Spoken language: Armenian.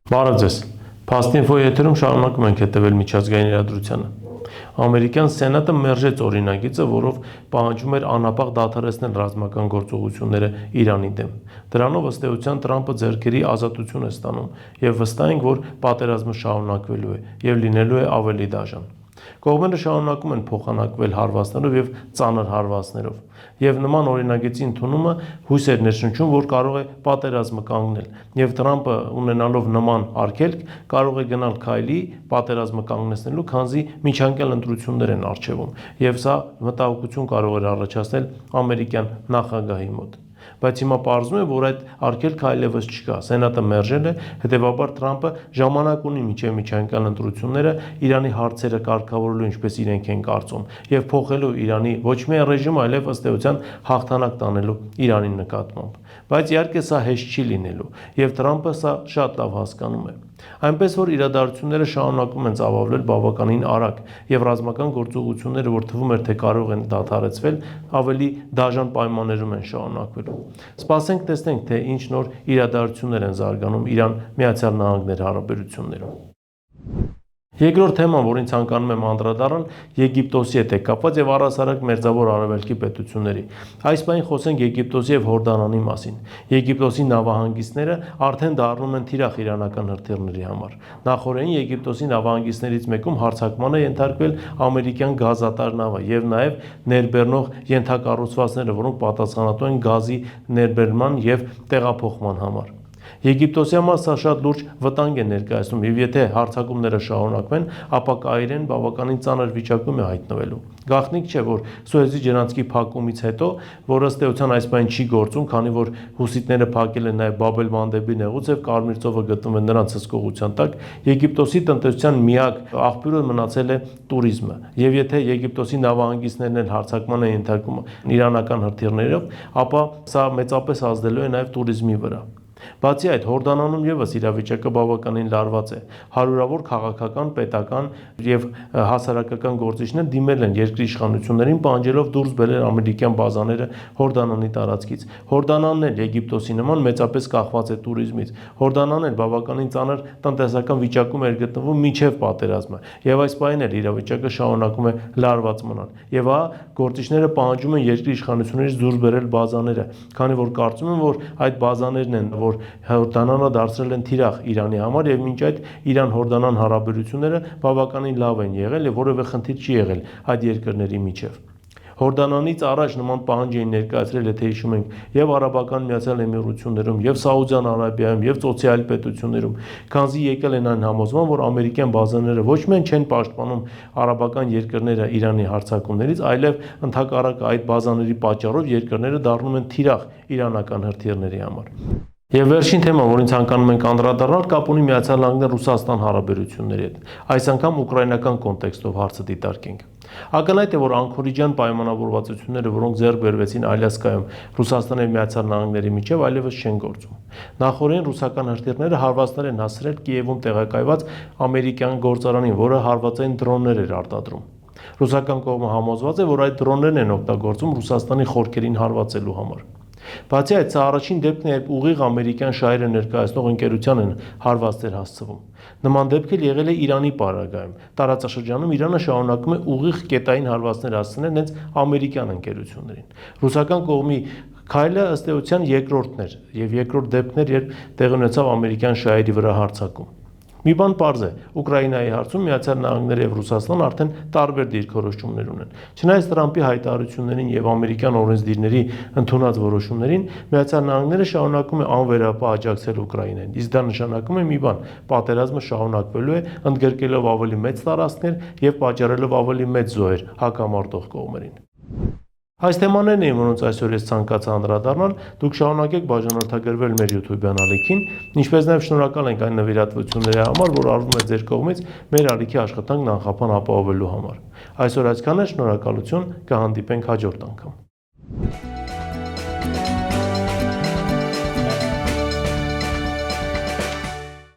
Բարև ձեզ։ Փաստինֆոյի եթերում շարունակում ենք հետևել միջազգային իրադրությանը։ Ամերիկյան Սենատը մերժեց օրինագիծը, որով պահանջում էր անհապաղ դադարեցնել ռազմական գործողությունները Իրանի դեմ։ Դրանով ըստ էության Թրամփը ձեռքերի ազատություն է ստանում եւ վստահ ենք, որ պատերազմը շարունակվելու է եւ լինելու է ավելի դաժան։ Կողմերը շարունակում են փոխանակվել հարվածներով եւ ծանր հարվածներով, եւ նման օրինագծի ընդունումը հույս էր ներշնչում, որ կարող է պատերազմը կանգնել, եւ Թրամփը ունենալով նման արգելք կարող է գնալ քայլի պատերազմը կանգնեցնելու, քանզի միջանկյալ ընտրություններ են առջևում, եւ սա մտահոգություն կարող էր առաջացնել ամերիկյան նախագահի մոտ։ Բայց հիմա պարզվում է, որ այդ արգելքը այլևս չկա։ Սենատը մերժել է, հետևաբար Թրամփը ժամանակ ունի մինչև միջանկյալ ընտրությունները Իրանի հարցերը կարգավորելու, ինչպես իրենք են կարծում, եւ փոխելու Իրանի ոչ միայն ռեժիմը, այլև ըստ էության հաղթանակ տանելու Իրանի նկատմամբ։ Բայց իհարկե սա հեշտ չի լինելու, եւ Թրամփը սա շատ լավ հասկանում է։ Այնպես որ իրադարձությունները շարունակում են ծավալվել բավականին արագ, եւ ռազմական գործողությունները, որ թվում էր թե կարող են դադարեցվել, ավելի դաժան պայմաններում են շարունակվելու։ Սպասենք տեսնենք, թե ինչ նոր իրադարձություններ են զարգանում Իրան-Միացյալ Նահանգների հարաբերություններում։ Երկրորդ թեման, որին ցանկանում եմ անդրադառնալ, Եգիպտոսի հետ է կապված եւ առհասարակ Մերձավոր Արևելքի պետությունների։ Այս պահին խոսենք Եգիպտոսի եւ Հորդանանի մասին։ Եգիպտոսի նավահանգիստները արդեն դառնում են թիրախ իրանական հրթիռների համար։ Նախորդին Եգիպտոսի նավահանգիստներից մեկում հարձակման է ենթարկվել ամերիկյան գազատար նավը եւ նաեւ ներբեռնող ենթակառուցվածքները, որոնք պատասխանատու են գազի ներբերման եւ տեղափոխման համար։ Եգիպտոսի համար սա շատ լուրջ վտանգ է ներկայացնում, եւ եթե հարձակումները շարունակվեն, ապա Կայրեն բավականին ծանր վիճակում է հայտնվելու։ Գաղտնիք չէ, որ Սուեզի ջրանցքի փակումից հետո, որ ըստ էության այս բան չի գործում, քանի որ հուսիտները փակել են նաեւ Բաբ el-Մանդեբի նեղուց եւ Կարմիր ծովը գտնվում է նրանց հսկողության տակ, Եգիպտոսի տնտեսության միակ աղբյուրը մնացել է տուրիզմը։ Եվ եթե Եգիպտոսի նավահանգիստներն էլ հարձակման են ենթարկվում իրանական հրթիռներով, ապա սա մեծապես ազդելու է նաեւ տուրիզմի վրա։ Բացի այդ, Հորդանանում եւս իրավիճակը բավականին լարված է։ Հարյուրավոր քաղաքական, պետական եւ հասարակական գործիչներ դիմել են երկրի իշխանություններին, պահանջելով դուրս բերել ամերիկյան բազաները Հորդանանի տարածքից։ Հորդանանն էլ Եգիպտոսի նման մեծապես կախված է տուրիզմից։ Հորդանանն էլ բավականին ծանր տնտեսական վիճակում էր գտնվում մինչև պատերազմը, եւ այս պահին էլ իրավիճակը շարունակում է լարված մնալ։ Եվ գործիչները պահանջում են երկրի իշխանություններից դուրս բերել բազաները, քանի որ կարծում են, որ այդ բազաներն են, որ Հորդանանը դարձրել են թիրախ Իրանի համար, եւ մինչ այդ Իրան-Հորդանան հարաբերությունները բավականին լավ են եղել եւ որևէ խնդիր չի եղել այդ երկրների միջև։ Հորդանանից առաջ նման պահանջ էին ներկայացրել, եթե հիշում ենք, եւ Արաբական Միացյալ Էմիրություններում, եւ Սաուդյան Արաբիայում, եւ սոցիալ պետություններում, քանզի եկել են այն համոզման, որ ամերիկյան բազաները ոչ միայն չեն պաշտպանում արաբական երկրները Իրանի հարձակումներից, այլև ընդհակառակը այդ բազաների պատճառով երկրները դառնում են թիրախ իրանական հրթիռների համար։ Եվ վերջին թեման, որին ցանկանում ենք անդրադառնալ, կապ ունի Միացյալ Նահանգներ-Ռուսաստան հարաբերությունների հետ։ Այս անգամ ուկրաինական կոնտեքստով հարցը դիտարկենք։ Ակնհայտ է, որ անկորիջյան պայմանավորվածությունները, որոնք ձեռք բերվեցին Ալյասկայում Ռուսաստանի եւ Միացյալ Նահանգների միջև, այլևս չեն գործում։ Նախորդին ռուսական հրթիռները հարվածներ են հասցրել Կիևում տեղակայված ամերիկյան գործարանին, որը հարվածային դրոններ էր արտադրում։ Ռուսական կողմը համոզված է, որ այդ դրոններն են օգտագործում Ռուսաստանի խորքերին հարվածելու համար։ Բացի այդ, սա առաջին դեպքն է, երբ ուղիղ ամերիկյան շահերը ներկայացնող ընկերության են հարվածներ հասցվում։ Նման դեպք էլ եղել է Իրանի պարագայում։ Տարածաշրջանում Իրանը շարունակում է ուղիղ կետային հարվածներ հասցնել հենց ամերիկյան ընկերություններին։ Ռուսական կողմի քայլը ըստ էության երկրորդն էր, եւ երկրորդ դեպքն էր, երբ տեղի ունեցավ ամերիկյան շահերի վրա հարձակում։ Մի բան պարզ է, Ուկրաինայի հարցում Միացյալ Նահանգները եւ Ռուսաստանը արդեն տարբեր դիրքորոշումներ ունեն։ Չնայած Տրամփի հայտարարություններին եւ ամերիկյան օրենսդիրների ընդունած որոշումներին, Միացյալ Նահանգները շարունակում է անվերապահ աջակցել Ուկրաինային։ Իսկ դա նշանակում է մի բան՝ պատերազմը շարունակվելու է, ընդգրկելով ավելի մեծ տարածքներ եւ պատճառելով ավելի մեծ զոհեր հակամարտող կողմերին։ Այս թեմաներն էին, որոնց այսօր ես ցանկացա անդրադառնալ, դուք շարունակեք բաժանորդագրվել մեր YouTube-յան ալիքին, ինչպես նաև շնորհակալ ենք այն նվիրատվությունների համար, որ արվում է ձեր կողմից մեր ալիքի աշխատանքն անխափան ապահովելու համար։ Այսօր այսքանը, շնորհակալություն, կհանդիպենք հաջորդ անգամ։